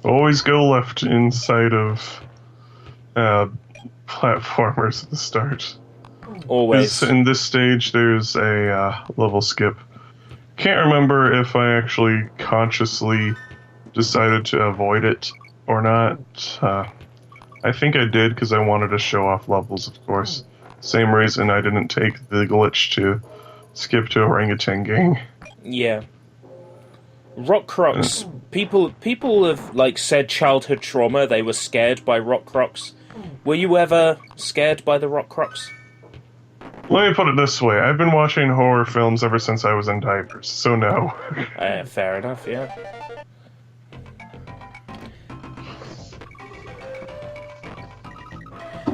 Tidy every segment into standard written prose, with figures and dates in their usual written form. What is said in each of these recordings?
Always go left inside of platformers at the start. Always. In this stage, there's a level skip. Can't remember if I actually consciously decided to avoid it or not. I think I did because I wanted to show off levels, of course. Same reason I didn't take the glitch to skip to Orangutan Gang. Yeah. Rock Crocs. People have like said childhood trauma. They were scared by Rock Crocs. Were you ever scared by the Rock Crocs? Let me put it this way: I've been watching horror films ever since I was in diapers, so no. Fair enough. Yeah.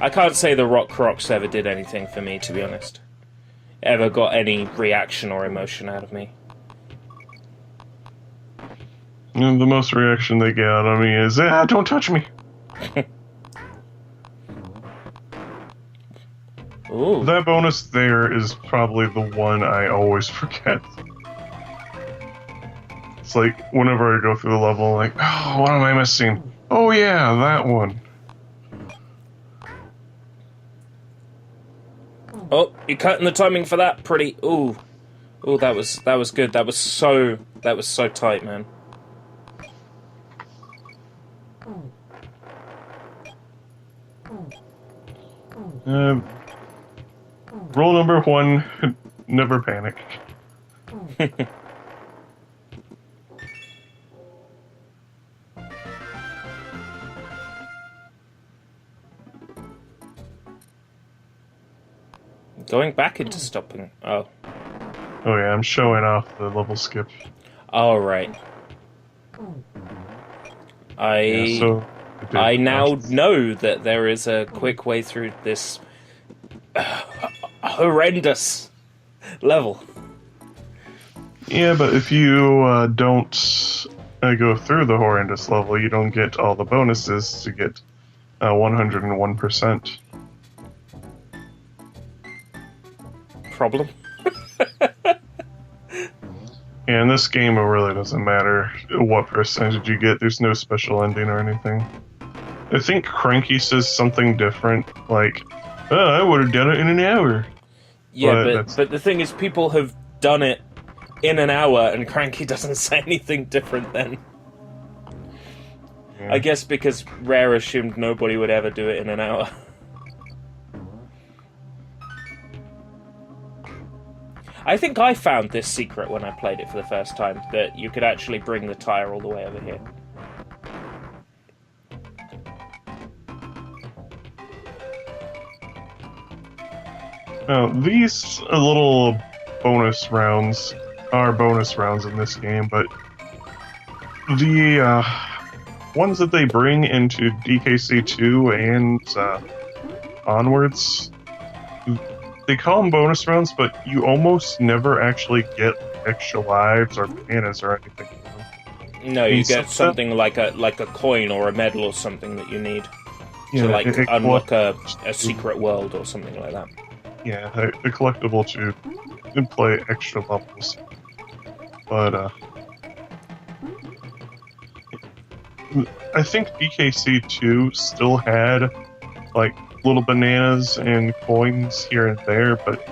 I can't say the Rock Crocs ever did anything for me, to be honest. Ever got any reaction or emotion out of me. And the most reaction they get out of me is, don't touch me! Ooh. That bonus there is probably the one I always forget. It's like, whenever I go through the level, like, oh, what am I missing? Oh yeah, that one. Oh, you're cutting the timing for that pretty. Ooh, that was good. That was so tight, man. Rule number 1: never panic. Going back into stopping. Oh. Oh yeah, I'm showing off the level skip. All right. I now know that there is a quick way through this horrendous level. Yeah, but if you don't go through the horrendous level, you don't get all the bonuses to get 101%. Problem? Yeah, in this game, it really doesn't matter what percentage you get. There's no special ending or anything. I think Cranky says something different, like, oh, I would have done it in an hour. Yeah, but the thing is, people have done it in an hour, and Cranky doesn't say anything different then. Yeah. I guess because Rare assumed nobody would ever do it in an hour. I think I found this secret when I played it for the first time, that you could actually bring the tire all the way over here. Now, these little bonus rounds are bonus rounds in this game, but the ones that they bring into DKC2 and onwards, they call them bonus rounds, but you almost never actually get extra lives or bananas or anything. No, you get something like a coin or a medal or something that you need to unlock a secret world or something like that. Yeah, a collectible to play extra levels. But I think DKC2 still had like little bananas and coins here and there, but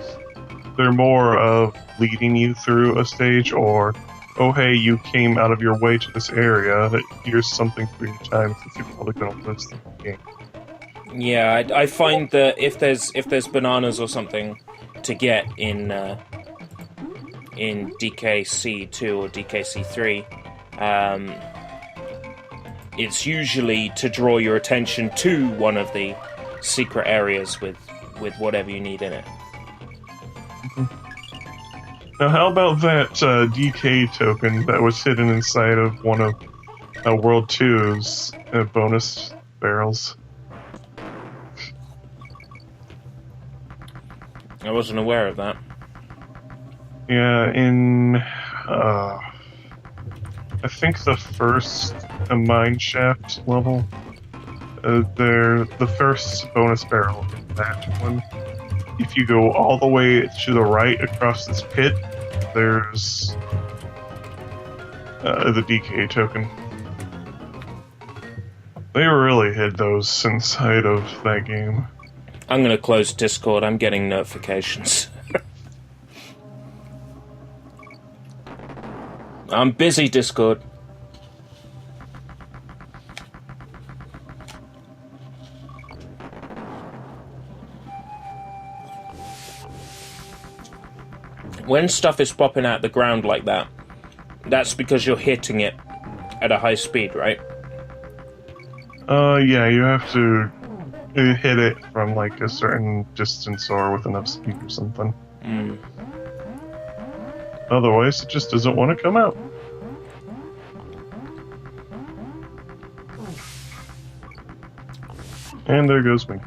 they're more of leading you through a stage, or, oh hey, you came out of your way to this area, here's something for your time since you're probably going to lose the game. Yeah, I find that if there's bananas or something to get in DKC2 or DKC3, it's usually to draw your attention to one of the secret areas with whatever you need in it. Now, how about that DK token that was hidden inside of one of World 2's bonus barrels? I wasn't aware of that. Yeah, in I think the first mine shaft level, the first bonus barrel, that one. If you go all the way to the right across this pit, there's the DK token. They really hid those inside of that game. I'm going to close Discord. I'm getting notifications. I'm busy, Discord. When stuff is popping out the ground like that, that's because you're hitting it at a high speed, right? Yeah, you have to hit it from like a certain distance or with enough speed or something. Otherwise, it just doesn't want to come out. And there goes me.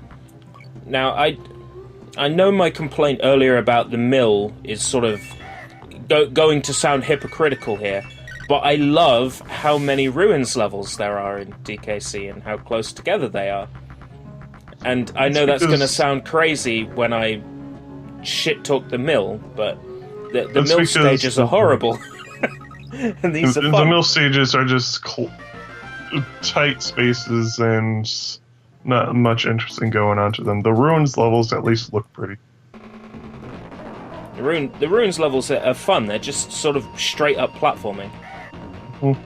Now, I know my complaint earlier about the mill is sort of going to sound hypocritical here, but I love how many ruins levels there are in DKC and how close together they are. And I know that's going to sound crazy when I shit-talk the mill, but the mill stages are horrible. And these are fun. The mill stages are just tight spaces and not much interesting going on to them. The ruins levels at least look pretty. The ruins levels are fun. They're just sort of straight up platforming. The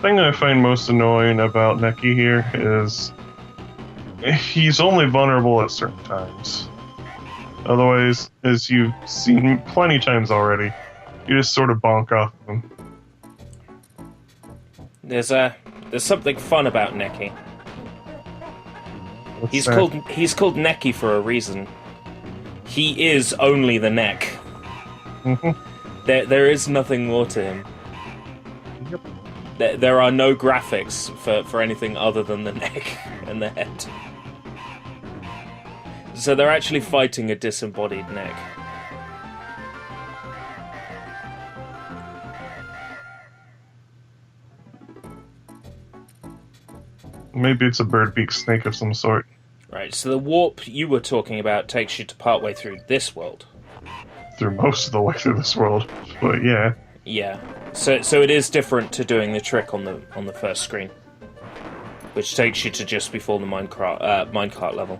thing I find most annoying about Neki here is he's only vulnerable at certain times. Otherwise, as you've seen plenty times already, you just sort of bonk off of him. There's something fun about Neki. He's called Neki for a reason. He is only the neck. There is nothing more to him. Yep. There are no graphics for anything other than the neck and the head. So they're actually fighting a disembodied neck. Maybe it's a birdbeak snake of some sort. Right, so the warp you were talking about takes you to partway through this world. Through most of the way through this world, but yeah. Yeah, so it is different to doing the trick on the first screen, which takes you to just before the minecart level.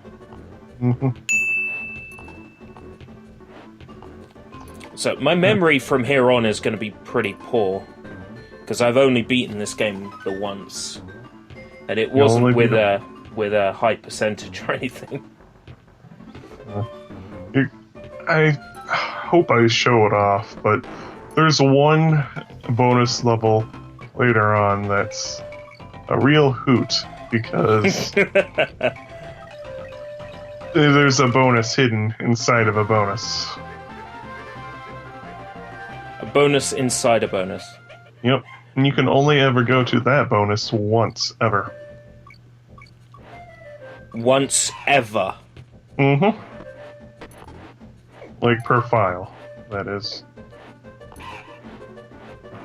So my memory from here on is going to be pretty poor, because I've only beaten this game the once, and it wasn't with a high percentage or anything. I hope I show it off, but there's one bonus level later on that's a real hoot, because there's a bonus hidden inside of a bonus. A bonus inside a bonus. Yep. And you can only ever go to that bonus once, ever. Once ever? Mm-hmm. Like, per file, that is.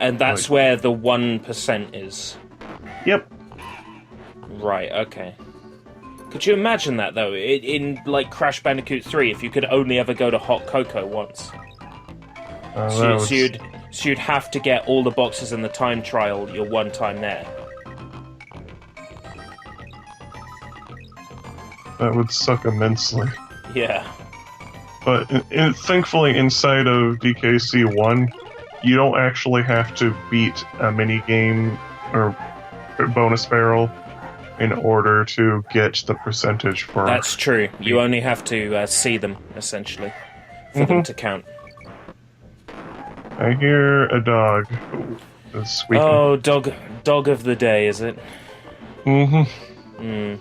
And that's where the 1% is? Yep. Right, okay. Could you imagine that, though, in like, Crash Bandicoot 3, if you could only ever go to Hot Cocoa once? So you'd have to get all the boxes in the time trial your one time there. That would suck immensely. Yeah. But thankfully, inside of DKC 1, you don't actually have to beat a minigame or bonus barrel in order to get the percentage for... That's true. You only have to see them, essentially, for them to count. I hear a dog squeaking. Oh, dog of the day, is it? Mm-hmm. Mm.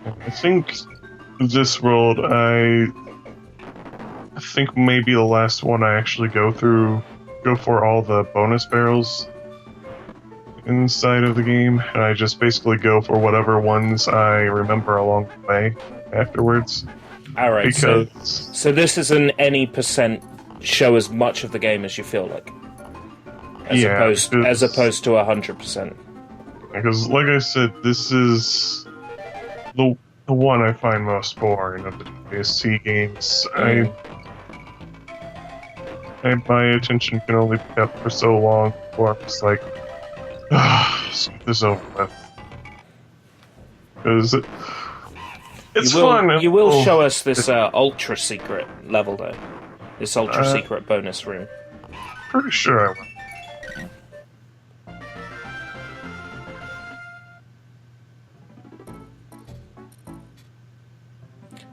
I think this world, I think maybe the last one I actually go for all the bonus barrels inside of the game, and I just basically go for whatever ones I remember along the way afterwards. Alright, because... so this is an any percent show as much of the game as you feel like. As opposed to 100%. Because, like I said, this is the the one I find most boring of the DSC games. My attention can only be kept for so long before I'm just like, let's get this over with. Because it's fun. You will show us this ultra secret level, though. This ultra secret bonus room. Pretty sure I will.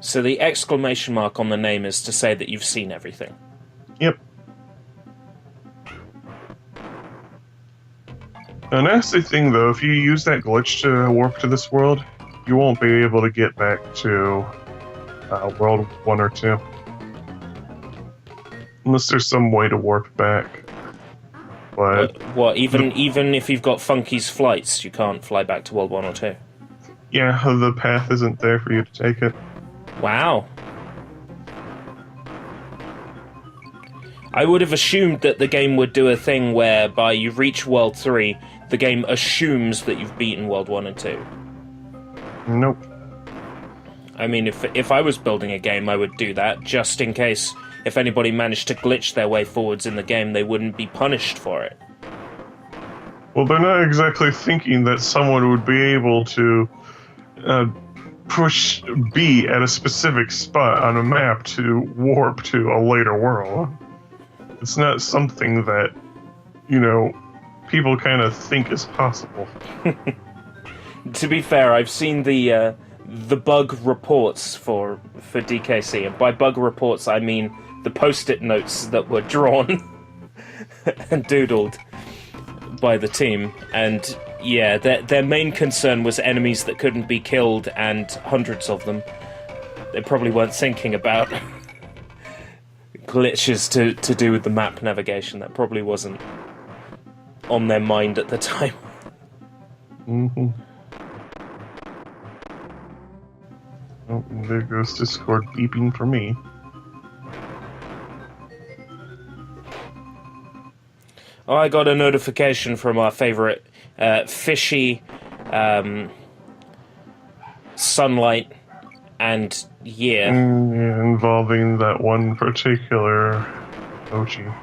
So the exclamation mark on the name is to say that you've seen everything. Yep. A nasty thing, though, if you use that glitch to warp to this world, you won't be able to get back to World 1 or 2. Unless there's some way to warp back. But what? Even if you've got Funky's flights, you can't fly back to World 1 or 2? Yeah, the path isn't there for you to take it. Wow. I would have assumed that the game would do a thing whereby you reach World 3, the game assumes that you've beaten World 1 and 2. Nope. I mean, if I was building a game, I would do that, just in case if anybody managed to glitch their way forwards in the game, they wouldn't be punished for it. Well, they're not exactly thinking that someone would be able to push B at a specific spot on a map to warp to a later world. It's not something that, people kind of think is possible. To be fair, I've seen the bug reports for DKC, and by bug reports I mean the post-it notes that were drawn and doodled by the team, and yeah, their main concern was enemies that couldn't be killed, and hundreds of them. They probably weren't thinking about glitches to do with the map navigation. That probably wasn't on their mind at the time. Mm-hmm. Oh, there goes Discord beeping for me. Oh, I got a notification from our favourite fishy sunlight and yeah, involving that one particular Ochi.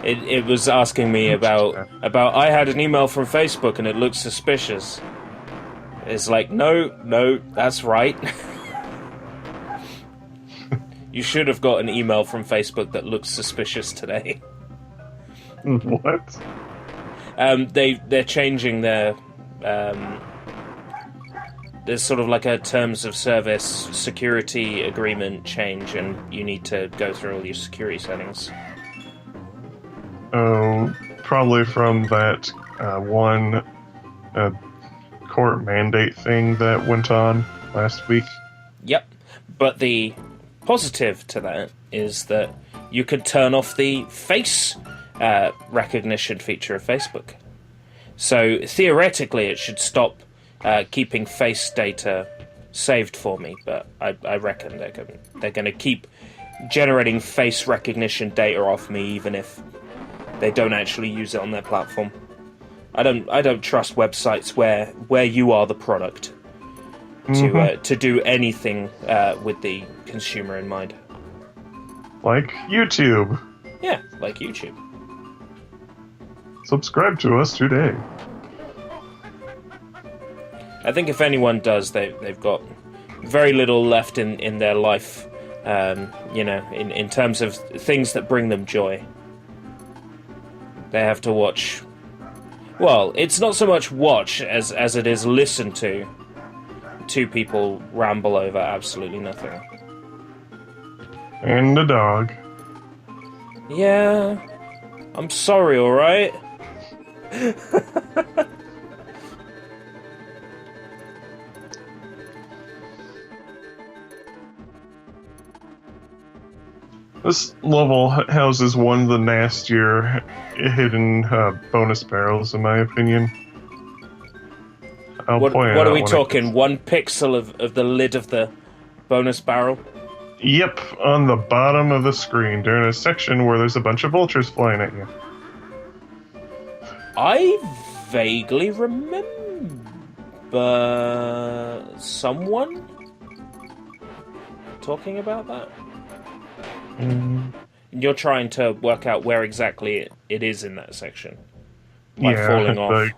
It was asking me about I had an email from Facebook and it looked suspicious. It's like, no, that's right. You should have got an email from Facebook that looks suspicious today. What? They're changing their there's sort of like a terms of service security agreement change, and you need to go through all your security settings. Oh, probably from that one court mandate thing that went on last week. Yep, but the positive to that is that you could turn off the face recognition feature of Facebook. So theoretically it should stop keeping face data saved for me, but I reckon they're going to keep generating face recognition data off me even if they don't actually use it on their platform. I don't trust websites where you are the product to do anything with the consumer in mind. Like YouTube. Yeah, like YouTube. Subscribe to us today. I think if anyone does, they've got very little left in their life, in terms of things that bring them joy. They have to watch. Well, it's not so much watch as it is listen to two people ramble over absolutely nothing. And the dog. Yeah, I'm sorry, alright? This level houses one of the nastier hidden bonus barrels, in my opinion. What are we talking? 1 pixel of the lid of the bonus barrel? Yep, on the bottom of the screen, during a section where there's a bunch of vultures flying at you. I vaguely remember Someone talking about that? Mm, You're trying to work out where exactly it is in that section by yeah, falling off.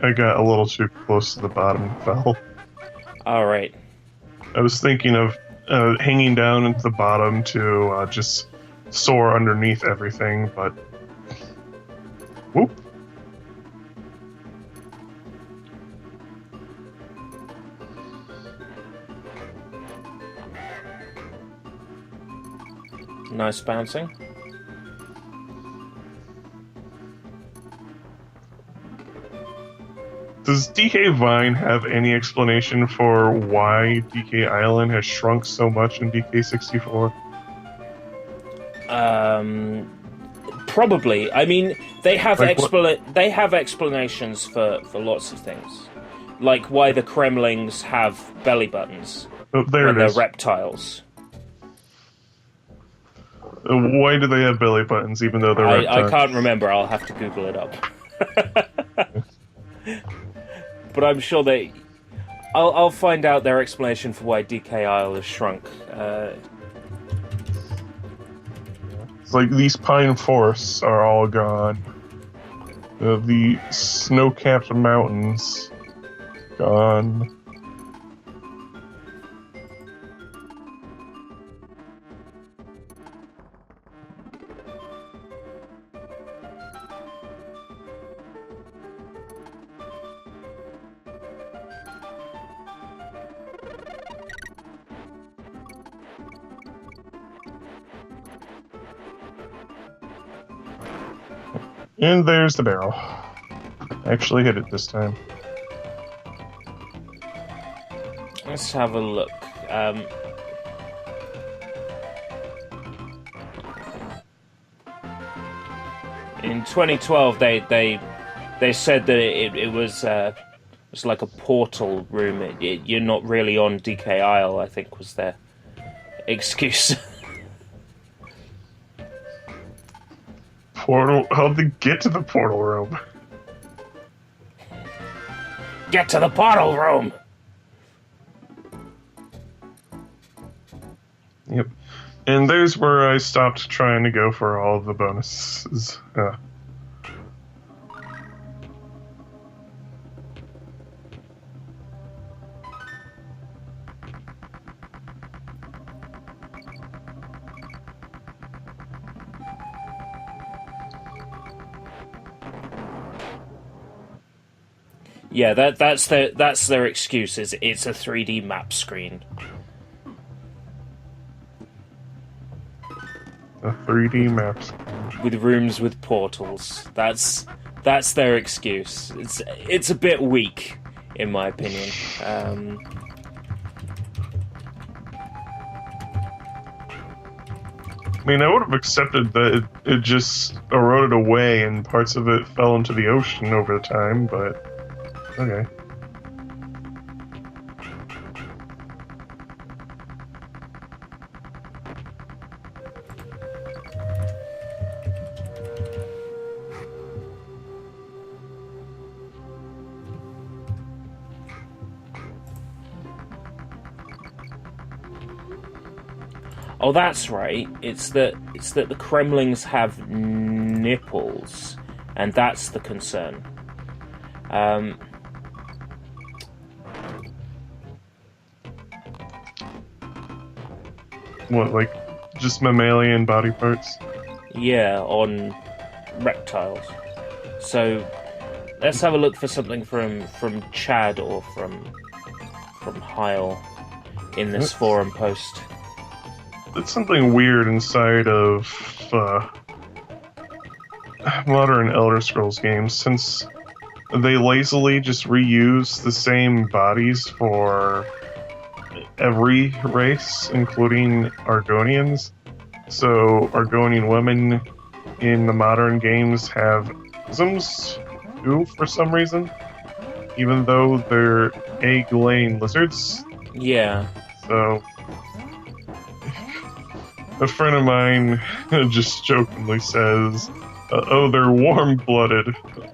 I got a little too close to the bottom and fell. All right. I was thinking of hanging down at the bottom to just soar underneath everything, but whoop. Nice bouncing. Does DK Vine have any explanation for why DK Island has shrunk so much in DK64? Probably. I mean, they have Like what? they have explanations for lots of things, like why the Kremlings have belly buttons Oh, there when it they're is. reptiles. Why do they have belly buttons even though they're I reptiles? can't remember. I'll have to Google it up. But I'm sure they. I'll find out their explanation for why DK Isle has shrunk. It's like these pine forests are all gone. The snow-capped mountains gone. And there's the barrel. Actually hit it this time. Let's have a look. In 2012, they said that it was like a portal room. You're not really on DK Isle, I think, was their excuse. Portal? How'd they get to the portal room? Get to the portal room! Yep. And there's where I stopped trying to go for all of the bonuses. Yeah, that's their excuse. Is it's a 3D map screen. A 3D maps. With rooms with portals. That's their excuse. It's a bit weak, in my opinion. I mean, I would have accepted that it just eroded away and parts of it fell into the ocean over the time, but okay. Oh, that's right. It's that the Kremlings have nipples, and that's the concern. What, like just mammalian body parts? Yeah, on reptiles. So let's have a look for something from Chad or from Heil in this forum post. It's something weird inside of modern Elder Scrolls games, since they lazily just reuse the same bodies for every race, including Argonians. So Argonian women in the modern games have bosoms too, for some reason, even though they're egg-laying lizards. Yeah. So a friend of mine just jokingly says, oh, they're warm-blooded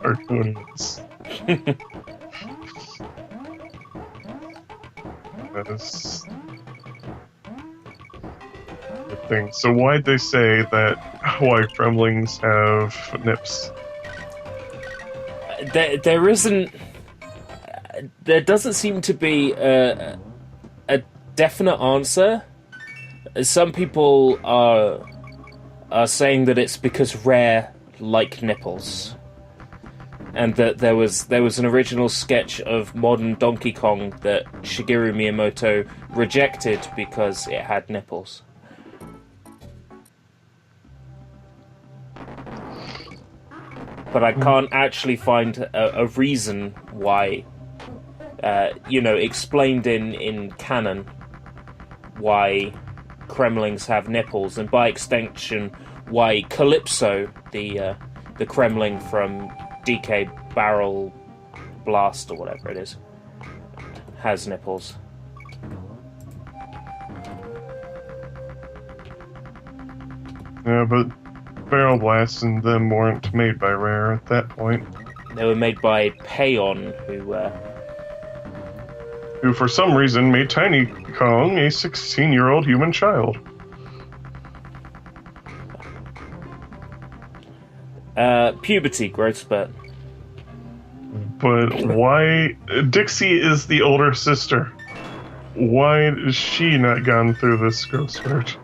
Argonians. That's the thing. So why'd they say that why Kremlings have nips? There isn't. There doesn't seem to be a definite answer. Some people are saying that it's because rare like nipples, and that there was an original sketch of modern Donkey Kong that Shigeru Miyamoto rejected because it had nipples. But I can't actually find a reason why, explained in canon, why Kremlings have nipples, and by extension, why Calypso, the Kremling from DK Barrel Blast or whatever it is, has nipples. Yeah, but Barrel Blast and them weren't made by Rare at that point. They were made by Payon, who for some reason made Tiny Kong a 16-year-old human child. Puberty, growth spurt. But why... Dixie is the older sister. Why is she not gone through this growth spurt?